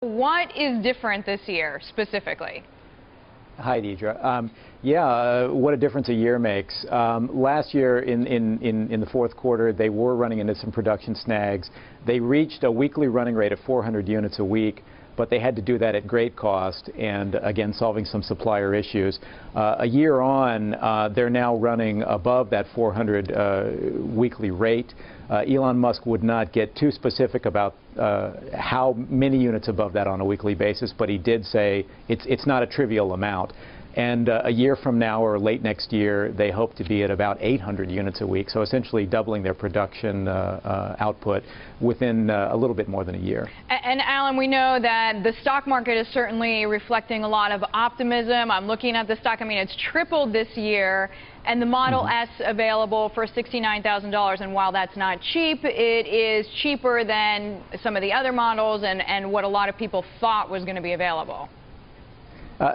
What is different this year specifically? Hi, Deidre. What a difference a year makes. Last year in the fourth quarter, they were running into some production snags. They reached a weekly running rate of 400 units a week, but they had to do that at great cost and, again, solving some supplier issues. A year on, they're now running above that 400 weekly rate. Elon Musk would not get too specific about how many units above that on a weekly basis, but he did say it's not a trivial amount. And a year from now or late next year, they hope to be at about 800 units a week, so essentially doubling their production output within a little bit more than a year. And Alan, we know that the stock market is certainly reflecting a lot of optimism. I'm looking at the stock. I mean, it's tripled this year, and the Model S available for $69,000. And while that's not cheap, it is cheaper than some of the other models and what a lot of people thought was going to be available.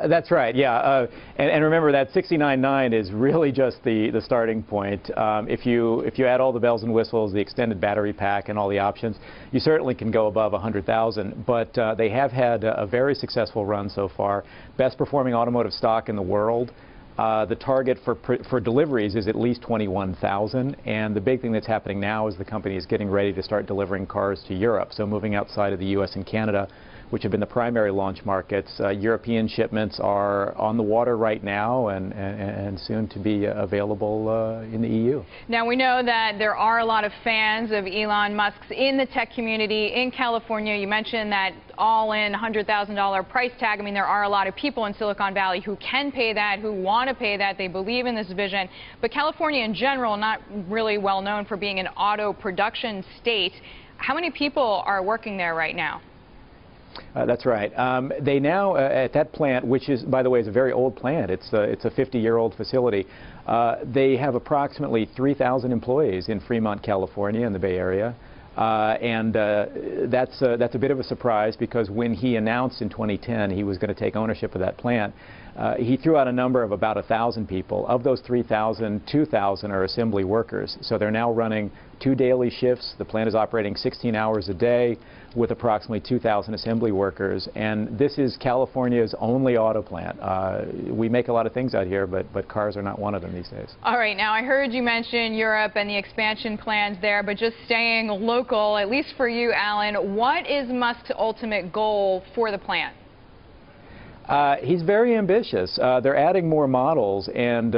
That's right, yeah. And remember that 69.9 is really just the starting point. If you add all the bells and whistles, the extended battery pack, and all the options, you certainly can go above 100,000. But they have had a very successful run so far. Best performing automotive stock in the world. The target for deliveries is at least 21,000, and the big thing that's happening now is the company is getting ready to start delivering cars to Europe, so moving outside of the U.S. and Canada, which have been the primary launch markets. European shipments are on the water right now and soon to be available in the EU. Now, we know that there are a lot of fans of Elon Musk's in the tech community in California. You mentioned that all-in $100,000 price tag. I mean, there are a lot of people in Silicon Valley who can pay that, who want to pay that. They believe in this vision. But California in general, not really well known for being an auto production state. How many people are working there right now? That's right. They now, at that plant, which is, by the way, is a very old plant. It's a 50-year-old facility. They have approximately 3,000 employees in Fremont, California, in the Bay Area. That's a bit of a surprise because when he announced in 2010 he was going to take ownership of that plant, he threw out a number of about 1,000 people. Of those 3,000, 2,000 are assembly workers. So they're now running 2 daily shifts. The plant is operating 16 hours a day with approximately 2,000 assembly workers. And this is California's only auto plant. We make a lot of things out here, but cars are not one of them these days. All right. Now, I heard you mention Europe and the expansion plans there, but just staying local, at least for you, Alan, what is Musk's ultimate goal for the plant? He's very ambitious. They're adding more models, and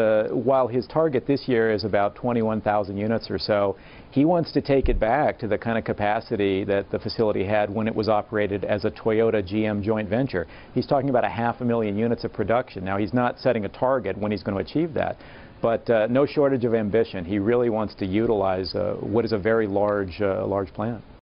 while his target this year is about 21,000 units or so, he wants to take it back to the kind of capacity that the facility had when it was operated as a Toyota-GM joint venture. He's talking about 500,000 units of production. Now, he's not setting a target when he's going to achieve that, but no shortage of ambition. He really wants to utilize what is a very large plant.